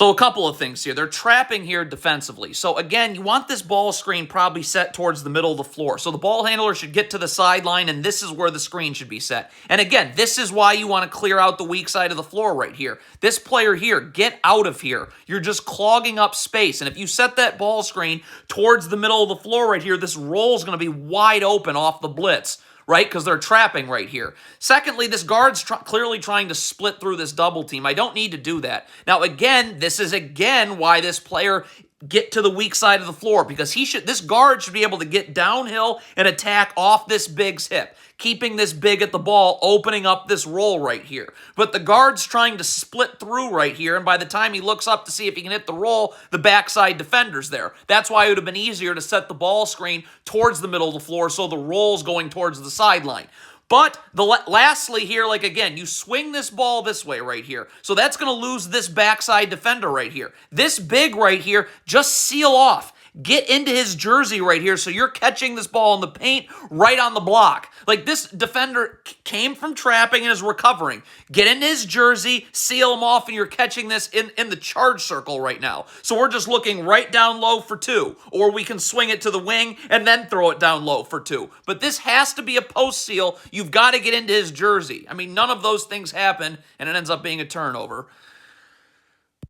So a couple of things here. They're trapping here defensively. So again, you want this ball screen probably set towards the middle of the floor. So the ball handler should get to the sideline, and this is where the screen should be set. And again, this is why you want to clear out the weak side of the floor right here. This player here, get out of here. You're just clogging up space. And if you set that ball screen towards the middle of the floor right here, this roll is going to be wide open off the blitz, right? Because they're trapping right here. Secondly, this guard's clearly trying to split through this double team. I don't need to do that. Now, again, this is again why this player get to the weak side of the floor, because this guard should be able to get downhill and attack off this big's hip, keeping this big at the ball, opening up this roll right here. But the guard's trying to split through right here, and by the time he looks up to see if he can hit the roll, the backside defender's there. That's why it would have been easier to set the ball screen towards the middle of the floor so the roll's going towards the sideline. But lastly here, like again, you swing this ball this way right here. So that's going to lose this backside defender right here. This big right here, just seal off. Get into his jersey right here so you're catching this ball in the paint right on the block. Like this defender came from trapping and is recovering. Get into his jersey, seal him off, and you're catching this in the charge circle right now. So we're just looking right down low for 2. Or we can swing it to the wing and then throw it down low for 2. But this has to be a post seal. You've got to get into his jersey. I mean, none of those things happen, and it ends up being a turnover.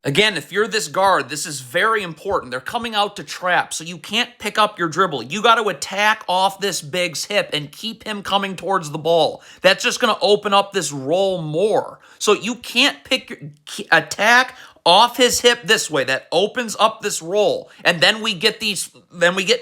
Again, if you're this guard, this is very important. They're coming out to trap, so you can't pick up your dribble. You got to attack off this big's hip and keep him coming towards the ball. That's just going to open up this roll more. So you can't attack off his hip this way. That opens up this roll. And then we get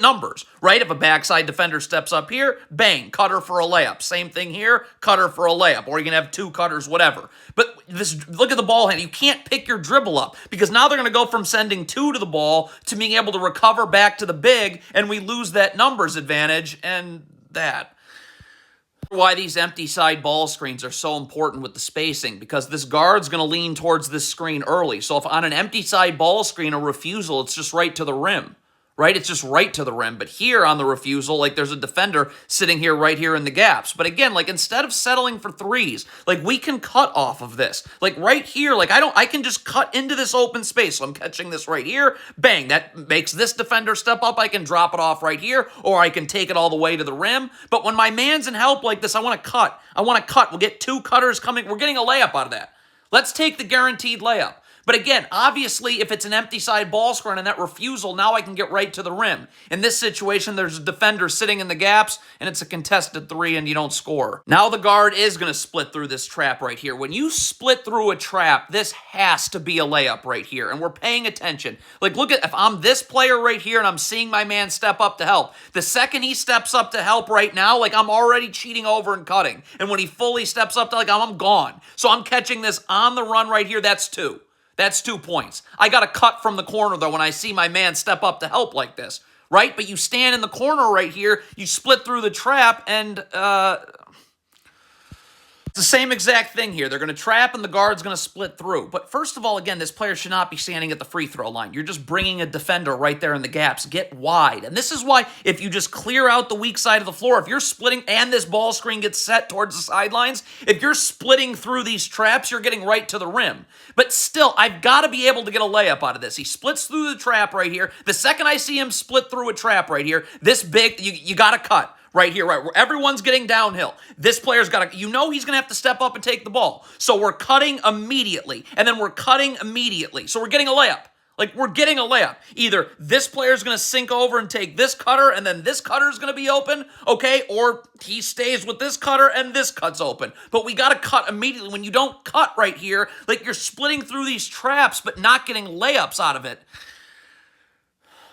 numbers, right? If a backside defender steps up here, bang, cutter for a layup. Same thing here, cutter for a layup. Or you can have 2 cutters, whatever. But look at the ball hand. You can't pick your dribble up because now they're going to go from sending 2 to the ball to being able to recover back to the big, and we lose that numbers advantage and that. Why these empty side ball screens are so important with the spacing, because this guard's going to lean towards this screen early. So if on an empty side ball screen, a refusal, it's just right to the rim, right? It's just right to the rim. But here on the refusal, like there's a defender sitting here right here in the gaps. But again, like instead of settling for 3s, like we can cut off of this. Like right here, like I can just cut into this open space. So I'm catching this right here. Bang, that makes this defender step up. I can drop it off right here, or I can take it all the way to the rim. But when my man's in help like this, I want to cut. We'll get 2 cutters coming. We're getting a layup out of that. Let's take the guaranteed layup. But again, obviously, if it's an empty side ball screen and that refusal, now I can get right to the rim. In this situation, there's a defender sitting in the gaps, and it's a contested 3, and you don't score. Now the guard is going to split through this trap right here. When you split through a trap, this has to be a layup right here, and we're paying attention. Like, look at, if I'm this player right here and I'm seeing my man step up to help, the second he steps up to help right now, like, I'm already cheating over and cutting. And when he fully steps up to, like, I'm gone. So I'm catching this on the run right here. That's 2. That's 2 points. I got to cut from the corner, though, when I see my man step up to help like this, right? But you stand in the corner right here, you split through the trap, and it's the same exact thing here. They're going to trap, and the guard's going to split through. But first of all, again, this player should not be standing at the free throw line. You're just bringing a defender right there in the gaps. Get wide. And this is why if you just clear out the weak side of the floor, if you're splitting and this ball screen gets set towards the sidelines, if you're splitting through these traps, you're getting right to the rim. But still, I've got to be able to get a layup out of this. He splits through the trap right here. The second I see him split through a trap right here, this big, you got to cut. Right here, right where everyone's getting downhill. This player's got to, he's going to have to step up and take the ball. So we're cutting immediately, and then we're cutting immediately. So we're getting a layup. Like, we're getting a layup. Either this player's going to sink over and take this cutter, and then this cutter's going to be open, okay? Or he stays with this cutter, and this cut's open. But we got to cut immediately. When you don't cut right here, like, you're splitting through these traps, but not getting layups out of it.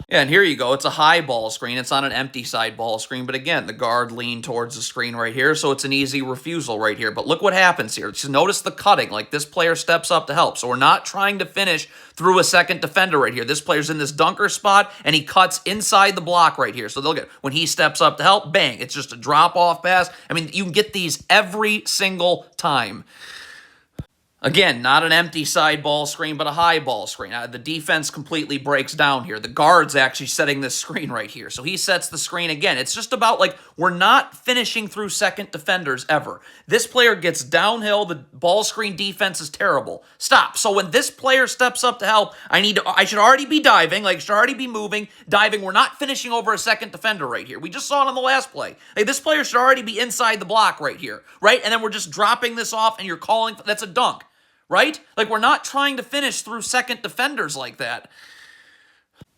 Yeah, and here you go. It's a high ball screen. It's on an empty side ball screen. But again, the guard leaned towards the screen right here, so it's an easy refusal right here. But look what happens here. Just notice the cutting. Like, this player steps up to help. So we're not trying to finish through a second defender right here. This player's in this dunker spot, and he cuts inside the block right here. So they'll get, when he steps up to help, bang. It's just a drop-off pass. I mean, you can get these every single time. Again, not an empty side ball screen, but a high ball screen. The defense completely breaks down here. The guard's actually setting this screen right here. So he sets the screen again. It's just about, like, we're not finishing through second defenders ever. This player gets downhill. The ball screen defense is terrible. Stop. So when this player steps up to help, I should already be diving, like, should already be moving, diving. We're not finishing over a second defender right here. We just saw it on the last play. Like, this player should already be inside the block right here, right? And then we're just dropping this off and you're calling, that's a dunk. Right? Like, we're not trying to finish through second defenders like that.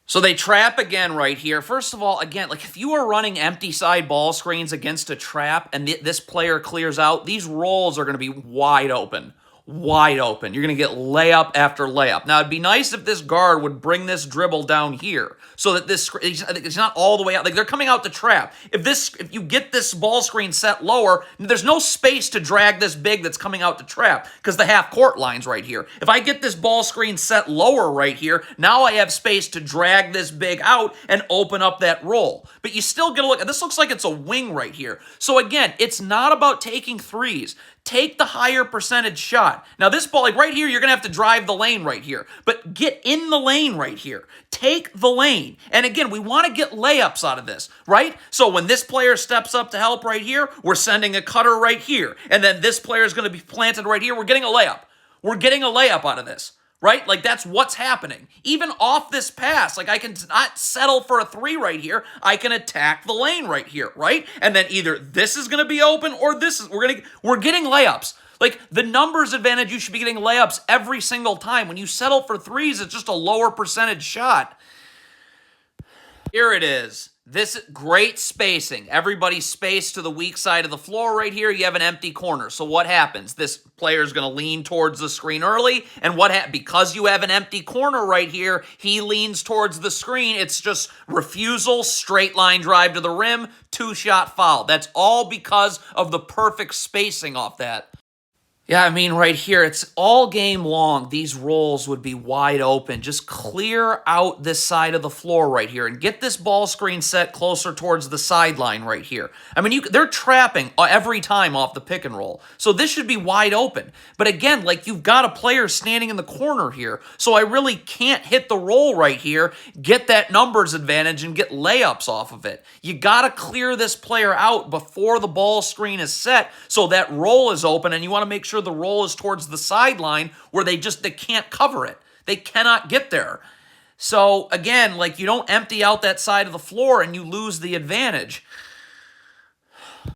So they trap again right here. First of all, again, like, if you are running empty side ball screens against a trap and this player clears out, these rolls are going to be wide open. Wide open. You're going to get layup after layup. Now, it'd be nice if this guard would bring this dribble down here so that it's not all the way out. Like, they're coming out the trap. If you get this ball screen set lower, there's no space to drag this big that's coming out the trap because the half court line's right here. If I get this ball screen set lower right here, now I have space to drag this big out and open up that roll. But you still get a look. This looks like it's a wing right here. So again, it's not about taking threes. Take the higher percentage shot. Now this ball, like right here, you're going to have to drive the lane right here. But get in the lane right here. Take the lane. And again, we want to get layups out of this, right? So when this player steps up to help right here, we're sending a cutter right here. And then this player is going to be planted right here. We're getting a layup. We're getting a layup out of this. Right? Like, that's what's happening. Even off this pass, like, I can not settle for a three right here. I can attack the lane right here, right? And then either this is going to be open or this is, we're getting layups. Like, the numbers advantage, you should be getting layups every single time. When you settle for threes, it's just a lower percentage shot. Here it is. This great spacing. Everybody's spaced to the weak side of the floor right here. You have an empty corner. So what happens? This player is going to lean towards the screen early. And because you have an empty corner right here, he leans towards the screen. It's just refusal, straight line drive to the rim, 2-shot foul. That's all because of the perfect spacing off that. Yeah, I mean, right here, it's all game long. These rolls would be wide open. Just clear out this side of the floor right here and get this ball screen set closer towards the sideline right here. I mean, they're trapping every time off the pick and roll. So this should be wide open. But again, like, you've got a player standing in the corner here. So I really can't hit the roll right here, get that numbers advantage, and get layups off of it. You got to clear this player out before the ball screen is set so that roll is open, and you want to make sure the roll is towards the sideline where they can't cover it. They cannot get there. So again, like, you don't empty out that side of the floor and you lose the advantage.